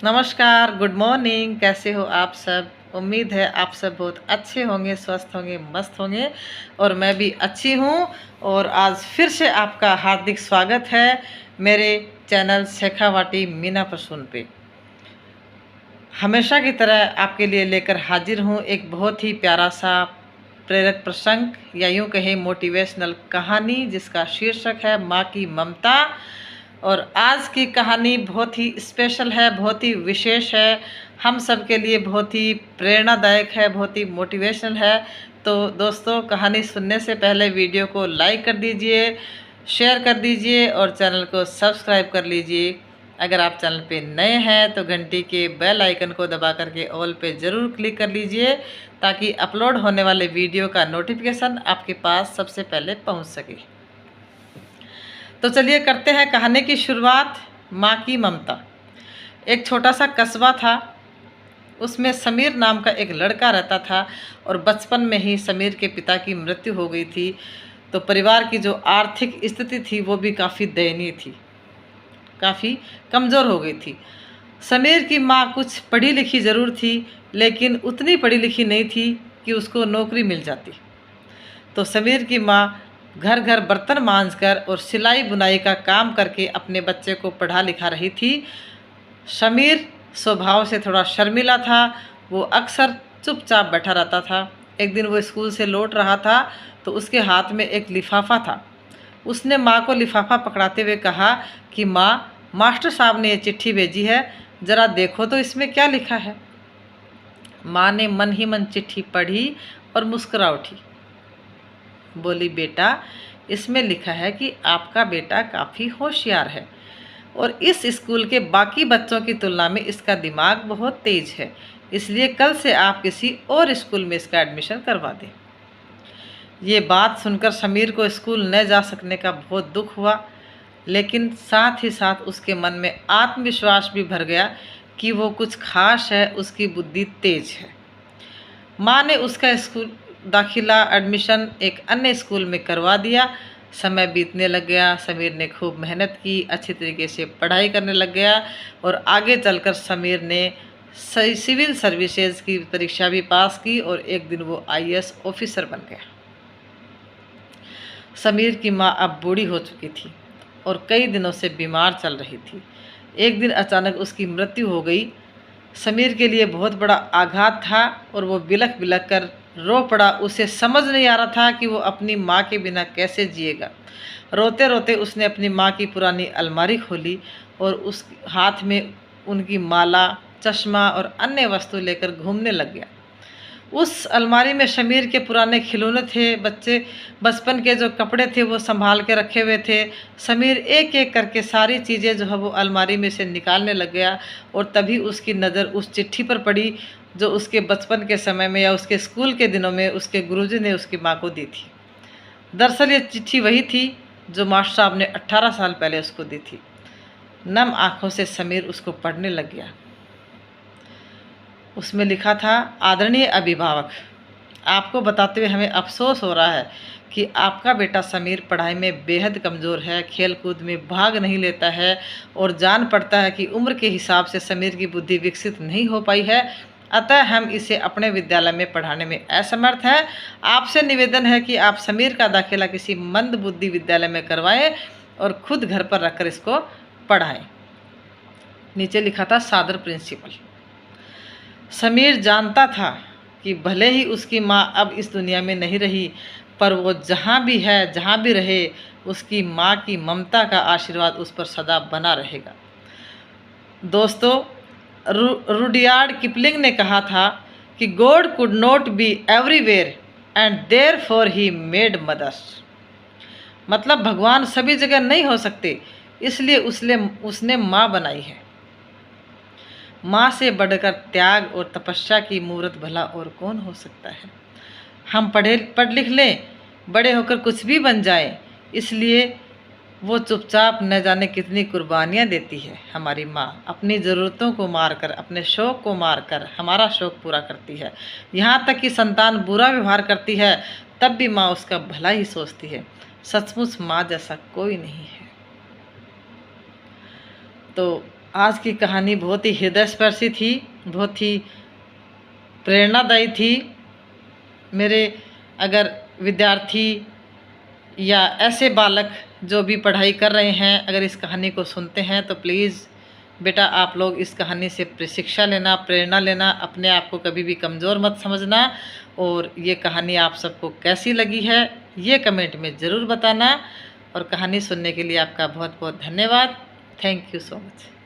नमस्कार, good morning. कैसे हो आप सब? उम्मीद है आप सब बहुत अच्छे होंगे, स्वस्थ होंगे, मस्त होंगे और मैं भी अच्छी हूँ। और आज फिर से आपका हार्दिक स्वागत है मेरे चैनल शेखावाटी मीना प्रसून पे। हमेशा की तरह आपके लिए लेकर हाजिर हूँ एक बहुत ही प्यारा सा प्रेरक प्रसंग या यूँ कहें मोटिवेशनल कहानी, जिसका शीर्षक है माँ की ममता। और आज की कहानी बहुत ही स्पेशल है, बहुत ही विशेष है, हम सब के लिए बहुत ही प्रेरणादायक है, बहुत ही मोटिवेशनल है। तो दोस्तों, कहानी सुनने से पहले वीडियो को लाइक कर दीजिए, शेयर कर दीजिए और चैनल को सब्सक्राइब कर लीजिए। अगर आप चैनल पे नए हैं तो घंटी के बेल आइकन को दबा करके ऑल पे ज़रूर क्लिक कर लीजिए, ताकि अपलोड होने वाले वीडियो का नोटिफिकेशन आपके पास सबसे पहले पहुंच सके। तो चलिए करते हैं कहानी की शुरुआत। माँ की ममता। एक छोटा सा कस्बा था, उसमें समीर नाम का एक लड़का रहता था और बचपन में ही समीर के पिता की मृत्यु हो गई थी। तो परिवार की जो आर्थिक स्थिति थी वो भी काफ़ी दयनीय थी, काफ़ी कमज़ोर हो गई थी। समीर की माँ कुछ पढ़ी लिखी ज़रूर थी, लेकिन उतनी पढ़ी लिखी नहीं थी कि उसको नौकरी मिल जाती। तो समीर की माँ घर घर बर्तन मांजकर और सिलाई बुनाई का काम करके अपने बच्चे को पढ़ा लिखा रही थी। समीर स्वभाव से थोड़ा शर्मीला था, वो अक्सर चुपचाप बैठा रहता था। एक दिन वो स्कूल से लौट रहा था तो उसके हाथ में एक लिफाफा था। उसने माँ को लिफाफा पकड़ाते हुए कहा कि माँ, मास्टर साहब ने ये चिट्ठी भेजी है, ज़रा देखो तो इसमें क्या लिखा है। माँ ने मन ही मन चिट्ठी पढ़ी और मुस्कुरा उठी। बोली, बेटा, इसमें लिखा है कि आपका बेटा काफ़ी होशियार है और इस स्कूल के बाकी बच्चों की तुलना में इसका दिमाग बहुत तेज है, इसलिए कल से आप किसी और स्कूल में इसका एडमिशन करवा दें। ये बात सुनकर समीर को स्कूल न जा सकने का बहुत दुख हुआ, लेकिन साथ ही साथ उसके मन में आत्मविश्वास भी भर गया कि वो कुछ खास है, उसकी बुद्धि तेज है। माँ ने उसका स्कूल दाखिला एडमिशन एक अन्य स्कूल में करवा दिया। समय बीतने लग गया, समीर ने खूब मेहनत की, अच्छी तरीके से पढ़ाई करने लग गया और आगे चलकर समीर ने सिविल सर्विसेज की परीक्षा भी पास की और एक दिन वो आईएएस ऑफिसर बन गया। समीर की माँ अब बूढ़ी हो चुकी थी और कई दिनों से बीमार चल रही थी। एक दिन अचानक उसकी मृत्यु हो गई। समीर के लिए बहुत बड़ा आघात था और वो बिलख बिलख कर रो पड़ा। उसे समझ नहीं आ रहा था कि वो अपनी माँ के बिना कैसे जिएगा। रोते रोते उसने अपनी माँ की पुरानी अलमारी खोली और उस हाथ में उनकी माला, चश्मा और अन्य वस्तु लेकर घूमने लग गया। उस अलमारी में समीर के पुराने खिलौने थे, बच्चे बचपन के जो कपड़े थे वो संभाल के रखे हुए थे। समीर एक एक करके सारी चीज़ें जो है वो अलमारी में से निकालने लग गया और तभी उसकी नज़र उस चिट्ठी पर पड़ी जो उसके बचपन के समय में या उसके स्कूल के दिनों में उसके गुरुजी ने उसकी माँ को दी थी। दरअसल ये चिट्ठी वही थी जो मास्टर साहब ने 18 साल पहले उसको दी थी। नम आँखों से समीर उसको पढ़ने लग गया। उसमें लिखा था, आदरणीय अभिभावक, आपको बताते हुए हमें अफसोस हो रहा है कि आपका बेटा समीर पढ़ाई में बेहद कमज़ोर है, खेल कूद में भाग नहीं लेता है और जान पड़ता है कि उम्र के हिसाब से समीर की बुद्धि विकसित नहीं हो पाई है, अतः हम इसे अपने विद्यालय में पढ़ाने में असमर्थ हैं। आपसे निवेदन है कि आप समीर का दाखिला किसी मंद बुद्धि विद्यालय में करवाएं और खुद घर पर रखकर इसको पढ़ाएं। नीचे लिखा था, सादर प्रिंसिपल। समीर जानता था कि भले ही उसकी माँ अब इस दुनिया में नहीं रही, पर वो जहाँ भी है, जहाँ भी रहे, उसकी माँ की ममता का आशीर्वाद उस पर सदा बना रहेगा। दोस्तों, रुडयार्ड किपलिंग ने कहा था कि God could not be everywhere and therefore he made mothers. मतलब भगवान सभी जगह नहीं हो सकते, इसलिए उसने माँ बनाई है। माँ से बढ़कर त्याग और तपस्या की मूर्त भला और कौन हो सकता है। हम पढ़ लिख लें, बड़े होकर कुछ भी बन जाएं, इसलिए वो चुपचाप न जाने कितनी कुर्बानियाँ देती है। हमारी माँ अपनी ज़रूरतों को मारकर, अपने शौक़ को मारकर हमारा शौक़ पूरा करती है। यहाँ तक कि संतान बुरा व्यवहार करती है तब भी माँ उसका भला ही सोचती है। सचमुच माँ जैसा कोई नहीं है। तो आज की कहानी बहुत ही हृदयस्पर्शी थी, बहुत ही प्रेरणादायी थी। मेरे अगर विद्यार्थी या ऐसे बालक जो भी पढ़ाई कर रहे हैं, अगर इस कहानी को सुनते हैं तो प्लीज़ बेटा आप लोग इस कहानी से शिक्षा लेना, प्रेरणा लेना, अपने आप को कभी भी कमज़ोर मत समझना। और ये कहानी आप सबको कैसी लगी है ये कमेंट में ज़रूर बताना। और कहानी सुनने के लिए आपका बहुत बहुत धन्यवाद। Thank you so much.